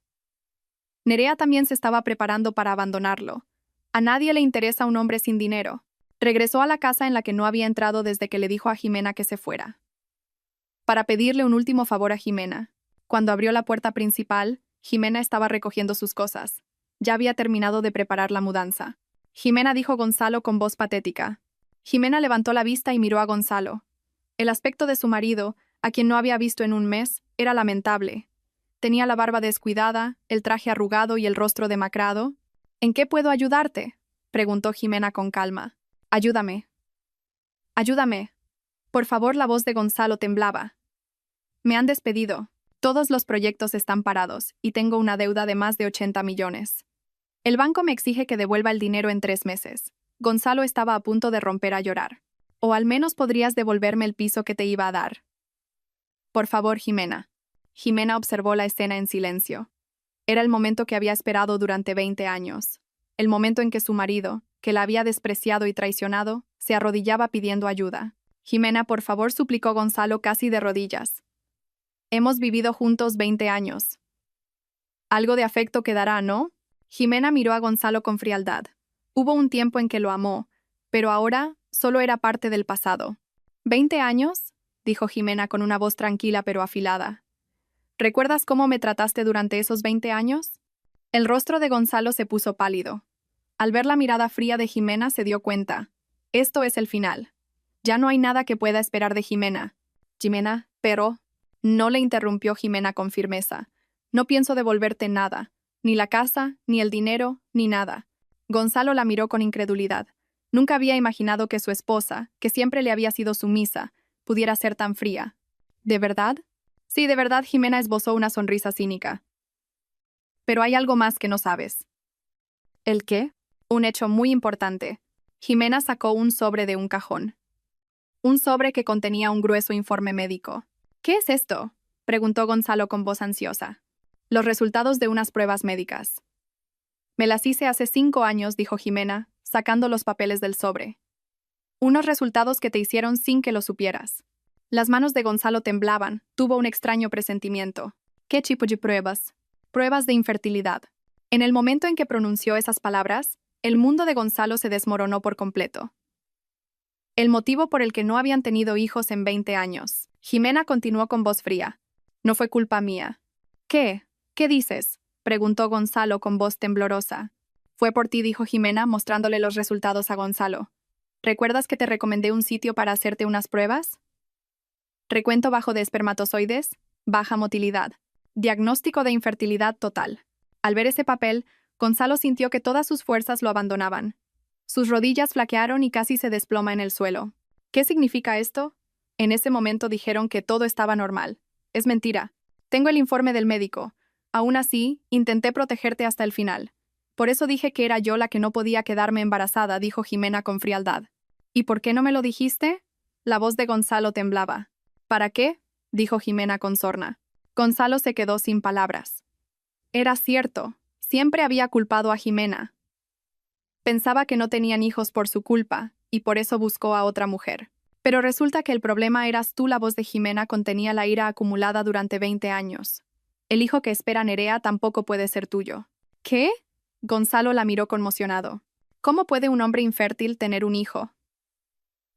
Nerea también se estaba preparando para abandonarlo. A nadie le interesa un hombre sin dinero. Regresó a la casa en la que no había entrado desde que le dijo a Jimena que se fuera. Para pedirle un último favor a Jimena. Cuando abrió la puerta principal, Jimena estaba recogiendo sus cosas. Ya había terminado de preparar la mudanza. Jimena, dijo Gonzalo con voz patética. Jimena levantó la vista y miró a Gonzalo. El aspecto de su marido, a quien no había visto en un mes, era lamentable. Tenía la barba descuidada, el traje arrugado y el rostro demacrado. ¿En qué puedo ayudarte?, preguntó Jimena con calma. Ayúdame. Ayúdame. Por favor, la voz de Gonzalo temblaba. Me han despedido. Todos los proyectos están parados y tengo una deuda de más de 80 millones. El banco me exige que devuelva el dinero en 3 meses. Gonzalo estaba a punto de romper a llorar. O al menos podrías devolverme el piso que te iba a dar. Por favor, Jimena. Jimena observó la escena en silencio. Era el momento que había esperado durante 20 años. El momento en que su marido, que la había despreciado y traicionado, se arrodillaba pidiendo ayuda. Jimena, por favor, suplicó Gonzalo casi de rodillas. Hemos vivido juntos 20 años. Algo de afecto quedará, ¿no? Jimena miró a Gonzalo con frialdad. Hubo un tiempo en que lo amó, pero ahora solo era parte del pasado. ¿20 años? Dijo Jimena con una voz tranquila pero afilada. ¿Recuerdas cómo me trataste durante esos 20 años? El rostro de Gonzalo se puso pálido. Al ver la mirada fría de Jimena se dio cuenta. Esto es el final. Ya no hay nada que pueda esperar de Jimena. Jimena, pero... No, le interrumpió Jimena con firmeza. No pienso devolverte nada. Ni la casa, ni el dinero, ni nada. Gonzalo la miró con incredulidad. Nunca había imaginado que su esposa, que siempre le había sido sumisa, pudiera ser tan fría. ¿De verdad? Sí, de verdad, Jimena esbozó una sonrisa cínica. Pero hay algo más que no sabes. ¿El qué? Un hecho muy importante. Jimena sacó un sobre de un cajón. Un sobre que contenía un grueso informe médico. ¿Qué es esto?, preguntó Gonzalo con voz ansiosa. Los resultados de unas pruebas médicas. Me las hice hace 5 años, dijo Jimena, sacando los papeles del sobre. Unos resultados que te hicieron sin que lo supieras. Las manos de Gonzalo temblaban, tuvo un extraño presentimiento. ¿Qué tipo de pruebas? Pruebas de infertilidad. En el momento en que pronunció esas palabras, el mundo de Gonzalo se desmoronó por completo. El motivo por el que no habían tenido hijos en 20 años. Jimena continuó con voz fría. No fue culpa mía. ¿Qué? ¿Qué dices? preguntó Gonzalo con voz temblorosa. Fue por ti, dijo Jimena, mostrándole los resultados a Gonzalo. ¿Recuerdas que te recomendé un sitio para hacerte unas pruebas? Recuento bajo de espermatozoides, baja motilidad. Diagnóstico de infertilidad total. Al ver ese papel, Gonzalo sintió que todas sus fuerzas lo abandonaban. Sus rodillas flaquearon y casi se desploma en el suelo. ¿Qué significa esto? En ese momento dijeron que todo estaba normal. Es mentira. Tengo el informe del médico. Aún así, intenté protegerte hasta el final. Por eso dije que era yo la que no podía quedarme embarazada, dijo Jimena con frialdad. ¿Y por qué no me lo dijiste? La voz de Gonzalo temblaba. ¿Para qué? Dijo Jimena con sorna. Gonzalo se quedó sin palabras. Era cierto. Siempre había culpado a Jimena. Pensaba que no tenían hijos por su culpa, y por eso buscó a otra mujer. Pero resulta que el problema eras tú. La voz de Jimena contenía la ira acumulada durante 20 años. El hijo que espera Nerea tampoco puede ser tuyo. ¿Qué? Gonzalo la miró conmocionado. ¿Cómo puede un hombre infértil tener un hijo?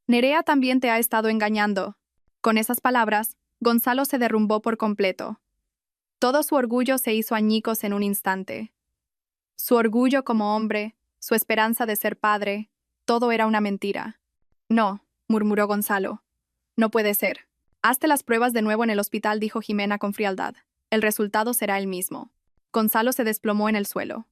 Nerea también te ha estado engañando. Con esas palabras, Gonzalo se derrumbó por completo. Todo su orgullo se hizo añicos en un instante. Su orgullo como hombre, su esperanza de ser padre, todo era una mentira. No, murmuró Gonzalo. No puede ser. Hazte las pruebas de nuevo en el hospital, dijo Jimena con frialdad. El resultado será el mismo. Gonzalo se desplomó en el suelo.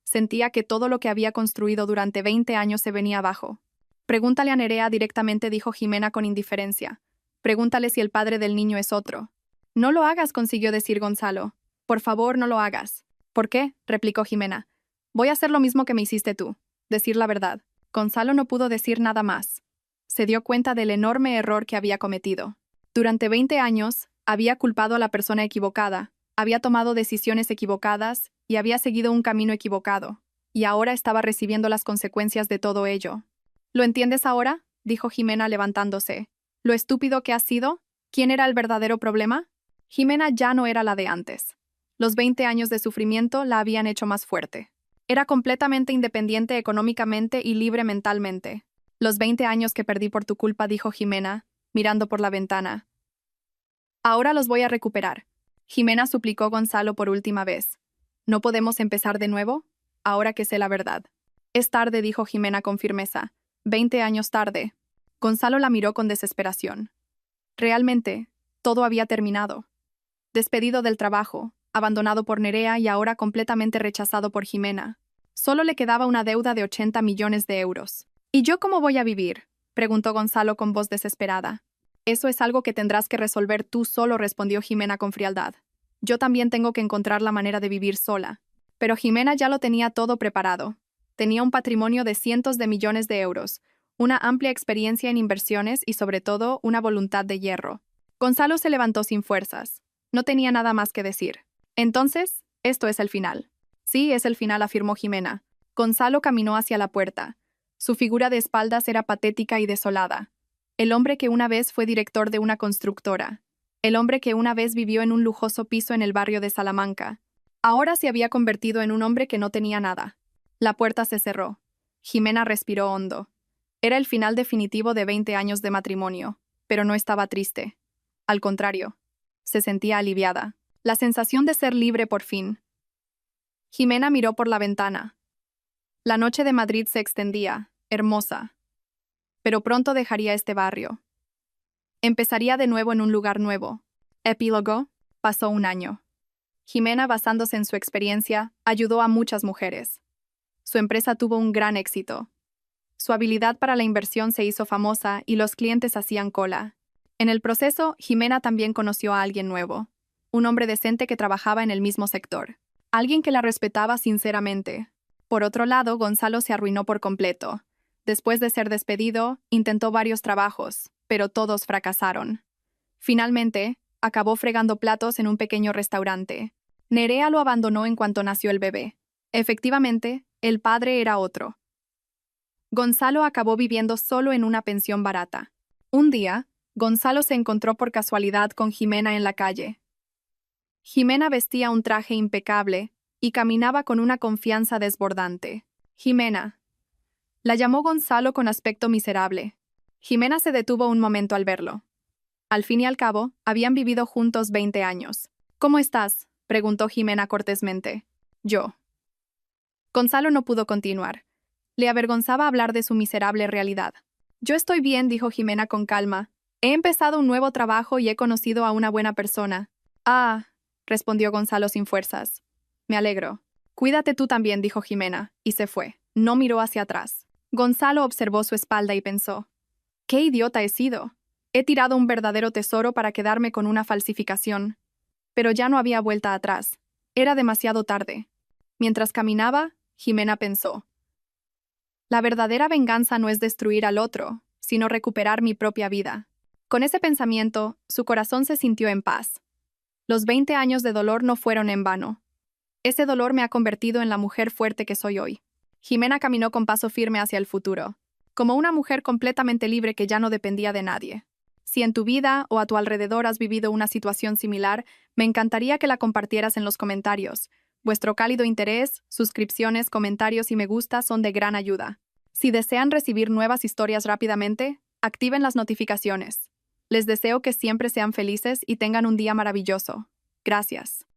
Sentía que todo lo que había construido durante 20 años se venía abajo. Pregúntale a Nerea directamente, dijo Jimena con indiferencia. Pregúntale si el padre del niño es otro. No lo hagas, consiguió decir Gonzalo. Por favor, no lo hagas. ¿Por qué? Replicó Jimena. Voy a hacer lo mismo que me hiciste tú. Decir la verdad. Gonzalo no pudo decir nada más. Se dio cuenta del enorme error que había cometido. Durante 20 años, había culpado a la persona equivocada, había tomado decisiones equivocadas y había seguido un camino equivocado. Y ahora estaba recibiendo las consecuencias de todo ello. ¿Lo entiendes ahora? Dijo Jimena levantándose. ¿Lo estúpido que has sido? ¿Quién era el verdadero problema? Jimena ya no era la de antes. Los 20 años de sufrimiento la habían hecho más fuerte. Era completamente independiente económicamente y libre mentalmente. Los 20 años que perdí por tu culpa, dijo Jimena, mirando por la ventana. Ahora los voy a recuperar. Jimena suplicó Gonzalo por última vez. ¿No podemos empezar de nuevo? Ahora que sé la verdad. Es tarde, dijo Jimena con firmeza. 20 años tarde. Gonzalo la miró con desesperación. Realmente, todo había terminado. Despedido del trabajo, abandonado por Nerea y ahora completamente rechazado por Jimena. Solo le quedaba una deuda de 80 millones de euros. ¿Y yo cómo voy a vivir? Preguntó Gonzalo con voz desesperada. Eso es algo que tendrás que resolver tú solo, respondió Jimena con frialdad. Yo también tengo que encontrar la manera de vivir sola. Pero Jimena ya lo tenía todo preparado. Tenía un patrimonio de cientos de millones de euros, una amplia experiencia en inversiones y sobre todo una voluntad de hierro. Gonzalo se levantó sin fuerzas. No tenía nada más que decir. Entonces, esto es el final. Sí, es el final, afirmó Jimena. Gonzalo caminó hacia la puerta. Su figura de espaldas era patética y desolada. El hombre que una vez fue director de una constructora. El hombre que una vez vivió en un lujoso piso en el barrio de Salamanca. Ahora se había convertido en un hombre que no tenía nada. La puerta se cerró. Jimena respiró hondo. Era el final definitivo de 20 años de matrimonio, pero no estaba triste. Al contrario, se sentía aliviada. La sensación de ser libre por fin. Jimena miró por la ventana. La noche de Madrid se extendía, hermosa. Pero pronto dejaría este barrio. Empezaría de nuevo en un lugar nuevo. Epílogo, pasó un año. Jimena, basándose en su experiencia, ayudó a muchas mujeres. Su empresa tuvo un gran éxito. Su habilidad para la inversión se hizo famosa y los clientes hacían cola. En el proceso, Jimena también conoció a alguien nuevo. Un hombre decente que trabajaba en el mismo sector. Alguien que la respetaba sinceramente. Por otro lado, Gonzalo se arruinó por completo. Después de ser despedido, intentó varios trabajos, pero todos fracasaron. Finalmente, acabó fregando platos en un pequeño restaurante. Nerea lo abandonó en cuanto nació el bebé. Efectivamente, el padre era otro. Gonzalo acabó viviendo solo en una pensión barata. Un día, Gonzalo se encontró por casualidad con Jimena en la calle. Jimena vestía un traje impecable y caminaba con una confianza desbordante. Jimena. La llamó Gonzalo con aspecto miserable. Jimena se detuvo un momento al verlo. Al fin y al cabo, habían vivido juntos 20 años. ¿Cómo estás?, preguntó Jimena cortésmente. Yo. Gonzalo no pudo continuar. Le avergonzaba hablar de su miserable realidad. Yo estoy bien, dijo Jimena con calma. He empezado un nuevo trabajo y he conocido a una buena persona. Ah, respondió Gonzalo sin fuerzas. Me alegro. Cuídate tú también, dijo Jimena, y se fue. No miró hacia atrás. Gonzalo observó su espalda y pensó: «¿Qué idiota he sido? He tirado un verdadero tesoro para quedarme con una falsificación». Pero ya no había vuelta atrás. Era demasiado tarde. Mientras caminaba, Jimena pensó: «La verdadera venganza no es destruir al otro, sino recuperar mi propia vida». Con ese pensamiento, su corazón se sintió en paz. Los 20 años de dolor no fueron en vano. Ese dolor me ha convertido en la mujer fuerte que soy hoy. Jimena caminó con paso firme hacia el futuro, como una mujer completamente libre que ya no dependía de nadie. Si en tu vida o a tu alrededor has vivido una situación similar, me encantaría que la compartieras en los comentarios. Vuestro cálido interés, suscripciones, comentarios y me gusta son de gran ayuda. Si desean recibir nuevas historias rápidamente, activen las notificaciones. Les deseo que siempre sean felices y tengan un día maravilloso. Gracias.